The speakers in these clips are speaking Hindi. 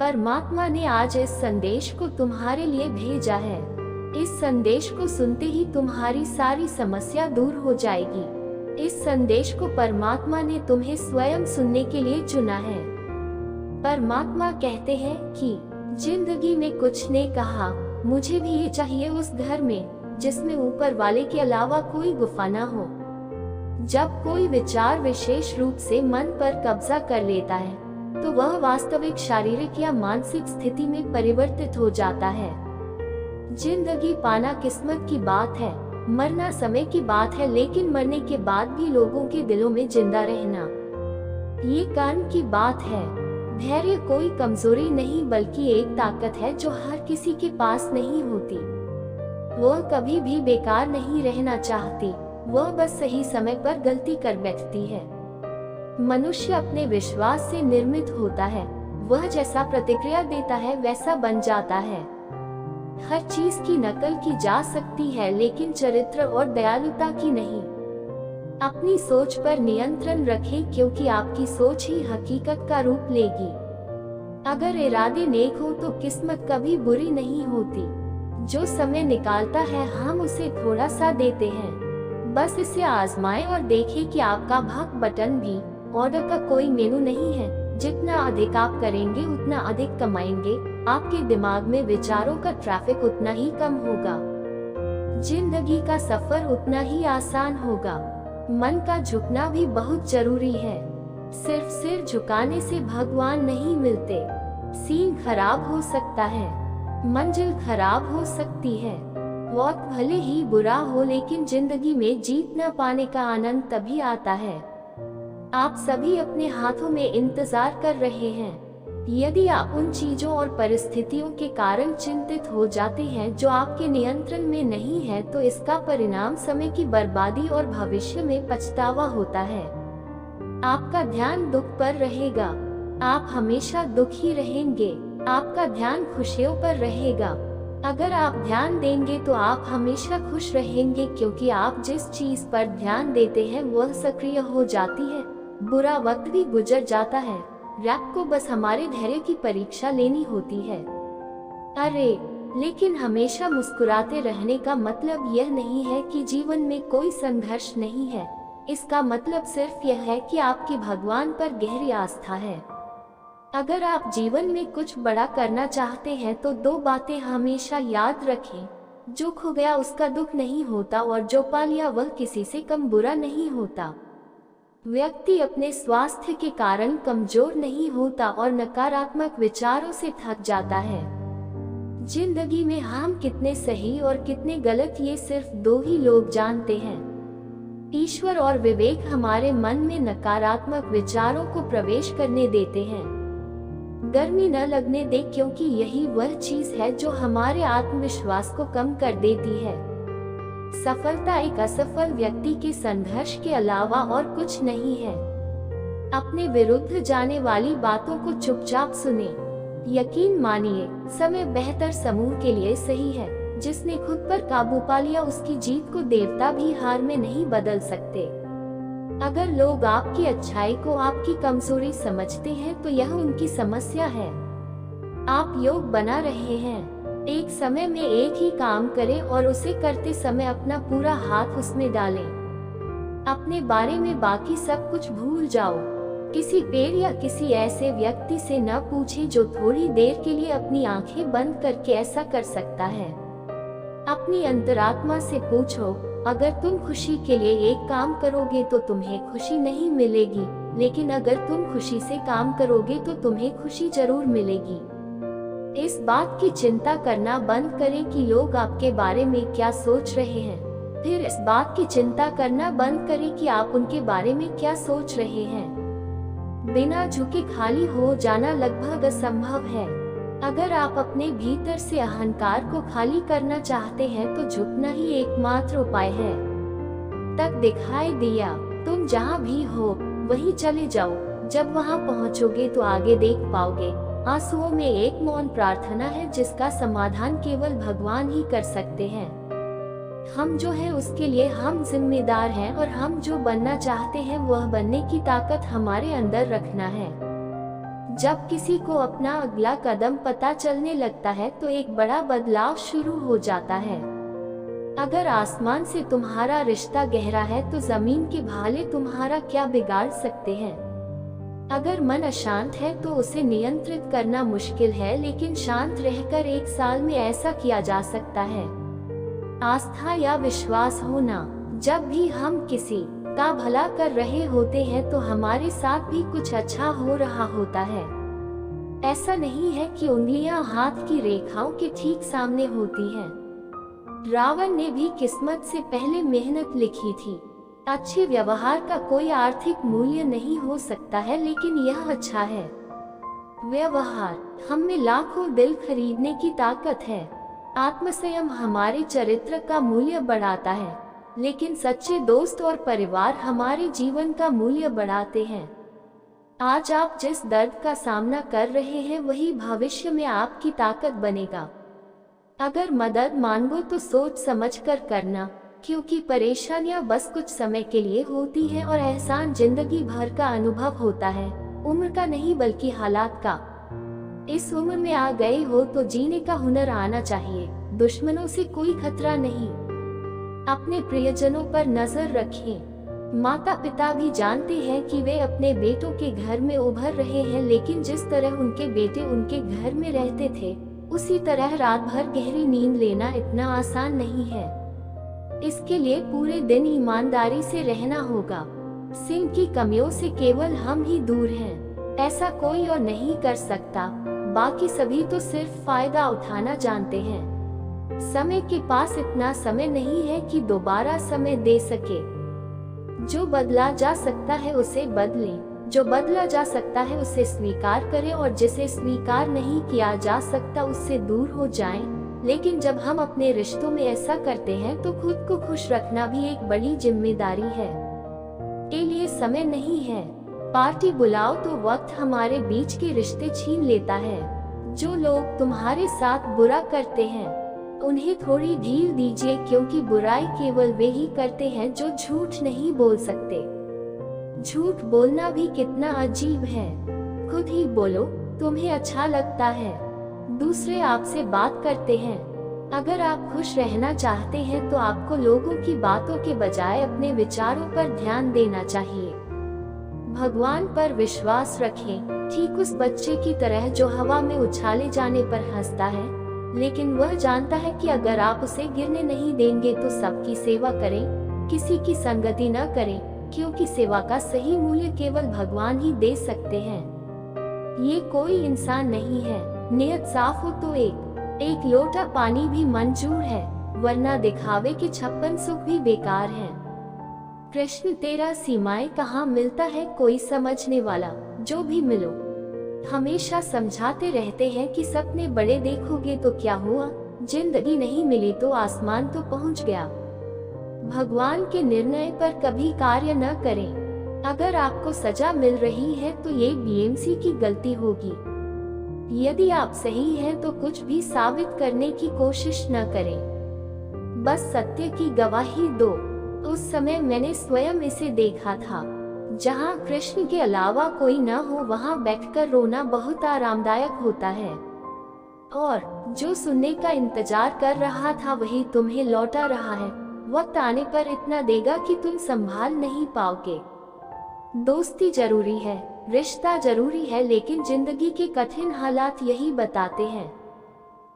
परमात्मा ने आज इस संदेश को तुम्हारे लिए भेजा है। इस संदेश को सुनते ही तुम्हारी सारी समस्या दूर हो जाएगी। इस संदेश को परमात्मा ने तुम्हें स्वयं सुनने के लिए चुना है। परमात्मा कहते हैं कि जिंदगी में कुछ ने कहा, मुझे भी ये चाहिए उस घर में जिसमें ऊपर वाले के अलावा कोई गुफा न हो। जब कोई विचार विशेष रूप से मन पर कब्जा कर लेता है तो वह वास्तविक शारीरिक या मानसिक स्थिति में परिवर्तित हो जाता है। जिंदगी पाना किस्मत की बात है, मरना समय की बात है, लेकिन मरने के बाद भी लोगों के दिलों में जिंदा रहना ये कर्म की बात है। धैर्य कोई कमजोरी नहीं बल्कि एक ताकत है जो हर किसी के पास नहीं होती। वह कभी भी बेकार नहीं रहना चाहती, वह बस सही समय पर गलती कर बैठती है। मनुष्य अपने विश्वास से निर्मित होता है, वह जैसा प्रतिक्रिया देता है वैसा बन जाता है। हर चीज की नकल की जा सकती है लेकिन चरित्र और दयालुता की नहीं। अपनी सोच पर नियंत्रण रखें क्योंकि आपकी सोच ही हकीकत का रूप लेगी। अगर इरादे नेक हो तो किस्मत कभी बुरी नहीं होती। जो समय निकालता है हम उसे थोड़ा सा देते हैं। बस इसे आजमाएं और देखें कि आपका भाग बटन भी ऑर्डर का कोई मेनू नहीं है। जितना अधिक आप करेंगे उतना अधिक कमाएंगे। आपके दिमाग में विचारों का ट्रैफिक उतना ही कम होगा। जिंदगी का सफर उतना ही आसान होगा। मन का झुकना भी बहुत जरूरी है। सिर्फ सिर झुकाने से भगवान नहीं मिलते। सीन खराब हो सकता है, मंजिल खराब हो सकती है। वक्त भले ही बुरा हो लेकिन जिंदगी में जीत न पाने का आनंद तभी आता है। आप सभी अपने हाथों में इंतजार कर रहे हैं। यदि आप उन चीजों और परिस्थितियों के कारण चिंतित हो जाते हैं जो आपके नियंत्रण में नहीं है तो इसका परिणाम समय की बर्बादी और भविष्य में पछतावा होता है। आपका ध्यान दुख पर रहेगा, आप हमेशा दुखी रहेंगे। आपका ध्यान खुशियों पर रहेगा। अगर आप ध्यान देंगे तो आप हमेशा खुश रहेंगे क्योंकि आप जिस चीज पर ध्यान देते हैं वह सक्रिय हो जाती है। बुरा वक्त भी गुजर जाता है। रैप को बस हमारे धैर्य की परीक्षा लेनी होती है। अरे लेकिन हमेशा मुस्कुराते रहने का मतलब यह नहीं है कि जीवन में कोई संघर्ष नहीं है। इसका मतलब सिर्फ यह है कि आपकी भगवान पर गहरी आस्था है। अगर आप जीवन में कुछ बड़ा करना चाहते हैं तो दो बातें हमेशा याद रखें। जो खो गया उसका दुख नहीं होता और जो पा लिया वह किसी से कम बुरा नहीं होता। व्यक्ति अपने स्वास्थ्य के कारण कमजोर नहीं होता और नकारात्मक विचारों से थक जाता है। जिंदगी में हम कितने सही और कितने गलत ये सिर्फ दो ही लोग जानते हैं, ईश्वर और विवेक। हमारे मन में नकारात्मक विचारों को प्रवेश करने देते हैं। गर्मी न लगने दे क्योंकि यही वह चीज है जो हमारे आत्मविश्वास को कम कर देती है। सफलता एक असफल व्यक्ति के संघर्ष के अलावा और कुछ नहीं है। अपने विरुद्ध जाने वाली बातों को चुपचाप सुने। यकीन मानिए समय बेहतर समूह के लिए सही है। जिसने खुद पर काबू पा लिया उसकी जीत को देवता भी हार में नहीं बदल सकते। अगर लोग आपकी अच्छाई को आपकी कमजोरी समझते हैं तो यह उनकी समस्या है। आप योग बना रहे हैं, एक समय में एक ही काम करें और उसे करते समय अपना पूरा हाथ उसमें डालें। अपने बारे में बाकी सब कुछ भूल जाओ। किसी पेड़ या किसी ऐसे व्यक्ति से न पूछें जो थोड़ी देर के लिए अपनी आंखें बंद करके ऐसा कर सकता है। अपनी अंतरात्मा से पूछो, अगर तुम खुशी के लिए एक काम करोगे तो तुम्हें खुशी नहीं मिलेगी, लेकिन अगर तुम खुशी से काम करोगे तो तुम्हें खुशी जरूर मिलेगी। इस बात की चिंता करना बंद करें कि लोग आपके बारे में क्या सोच रहे हैं। फिर इस बात की चिंता करना बंद करें कि आप उनके बारे में क्या सोच रहे हैं। बिना झुके खाली हो जाना लगभग असंभव है। अगर आप अपने भीतर से अहंकार को खाली करना चाहते हैं तो झुकना ही एकमात्र उपाय है। तक दिखाई दिया, तुम जहाँ भी हो वहीं चले जाओ। जब वहाँ पहुँचोगे तो आगे देख पाओगे। आंसुओं में एक मौन प्रार्थना है जिसका समाधान केवल भगवान ही कर सकते हैं। हम जो है उसके लिए हम जिम्मेदार हैं और हम जो बनना चाहते हैं वह बनने की ताकत हमारे अंदर रखना है। जब किसी को अपना अगला कदम पता चलने लगता है तो एक बड़ा बदलाव शुरू हो जाता है। अगर आसमान से तुम्हारा रिश्ता गहरा है तो जमीन के भाले तुम्हारा क्या बिगाड़ सकते हैं। अगर मन अशांत है तो उसे नियंत्रित करना मुश्किल है, लेकिन शांत रहकर 1 साल में ऐसा किया जा सकता है। आस्था या विश्वास होना। जब भी हम किसी का भला कर रहे होते हैं तो हमारे साथ भी कुछ अच्छा हो रहा होता है। ऐसा नहीं है कि उंगलियां हाथ की रेखाओं के ठीक सामने होती हैं। रावण ने भी किस्मत से पहले मेहनत लिखी थी। अच्छे व्यवहार का कोई आर्थिक मूल्य नहीं हो सकता है, लेकिन यह अच्छा है। व्यवहार हम में लाखों दिल खरीदने की ताकत है। आत्मसंयम हमारे चरित्र का मूल्य बढ़ाता है, लेकिन सच्चे दोस्त और परिवार हमारे जीवन का मूल्य बढ़ाते हैं। आज आप जिस दर्द का सामना कर रहे हैं वही भविष्य में आपकी ताकत बनेगा। अगर मदद मांगो तो सोच समझकर करना, क्योंकि परेशानियां बस कुछ समय के लिए होती हैं और एहसान जिंदगी भर का अनुभव होता है, उम्र का नहीं बल्कि हालात का। इस उम्र में आ गए हो तो जीने का हुनर आना चाहिए। दुश्मनों से कोई खतरा नहीं। अपने प्रियजनों पर नजर रखें। माता पिता भी जानते हैं कि वे अपने बेटों के घर में उभर रहे हैं, लेकिन जिस तरह उनके बेटे उनके घर में रहते थे उसी तरह रात भर गहरी नींद लेना इतना आसान नहीं है। इसके लिए पूरे दिन ईमानदारी से रहना होगा। सिंह की कमियों से केवल हम ही दूर हैं। ऐसा कोई और नहीं कर सकता, बाकी सभी तो सिर्फ फायदा उठाना जानते हैं। समय के पास इतना समय नहीं है कि दोबारा समय दे सके। जो बदला जा सकता है उसे बदलें, जो बदला जा सकता है उसे स्वीकार करें, और जिसे स्वीकार नहीं किया जा सकता उससे दूर हो जाएं। लेकिन जब हम अपने रिश्तों में ऐसा करते हैं तो खुद को खुश रखना भी एक बड़ी जिम्मेदारी है। के लिए समय नहीं है। पार्टी बुलाओ तो वक्त हमारे बीच के रिश्ते छीन लेता है। जो लोग तुम्हारे साथ बुरा करते हैं उन्हें थोड़ी ढील दीजिए, क्योंकि बुराई केवल वे ही करते हैं जो झूठ नहीं बोल सकते। झूठ बोलना भी कितना अजीब है। खुद ही बोलो, तुम्हें अच्छा लगता है। दूसरे आपसे बात करते हैं। अगर आप खुश रहना चाहते हैं तो आपको लोगों की बातों के बजाय अपने विचारों पर ध्यान देना चाहिए। भगवान पर विश्वास रखें, ठीक उस बच्चे की तरह जो हवा में उछाले जाने पर हंसता है, लेकिन वह जानता है कि अगर आप उसे गिरने नहीं देंगे तो सबकी सेवा करें, किसी की संगति न करें, क्योंकि सेवा का सही मूल्य केवल भगवान ही दे सकते हैं। ये कोई इंसान नहीं है। नियत साफ हो तो एक लोटा पानी भी मंजूर है, वरना दिखावे के 56 सुख भी बेकार हैं। कृष्ण तेरा सीमाएं कहाँ मिलता है कोई समझने वाला। जो भी मिलो हमेशा समझाते रहते हैं कि सपने बड़े देखोगे तो क्या हुआ, जिंदगी नहीं मिली तो आसमान तो पहुंच गया। भगवान के निर्णय पर कभी कार्य न करें। अगर आपको सजा मिल रही है तो ये बीएमसी की गलती होगी। यदि आप सही हैं तो कुछ भी साबित करने की कोशिश न करें, बस सत्य की गवाही दो। उस समय मैंने स्वयं इसे देखा था। जहाँ कृष्ण के अलावा कोई न हो वहाँ बैठकर रोना बहुत आरामदायक होता है, और जो सुनने का इंतजार कर रहा था वही तुम्हें लौटा रहा है। वक्त आने पर इतना देगा कि तुम संभाल नहीं पाओगे। दोस्ती जरूरी है, रिश्ता जरूरी है, लेकिन जिंदगी के कठिन हालात यही बताते हैं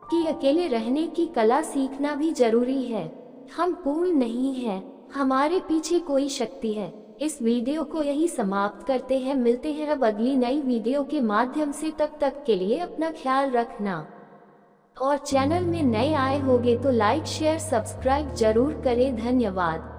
कि अकेले रहने की कला सीखना भी जरूरी है। हम पूर्ण नहीं हैं, हमारे पीछे कोई शक्ति है। इस वीडियो को यही समाप्त करते हैं। मिलते हैं अब अगली नई वीडियो के माध्यम से। तब तक के लिए अपना ख्याल रखना, और चैनल में नए आए होगे तो लाइक शेयर सब्सक्राइब जरूर करें। धन्यवाद।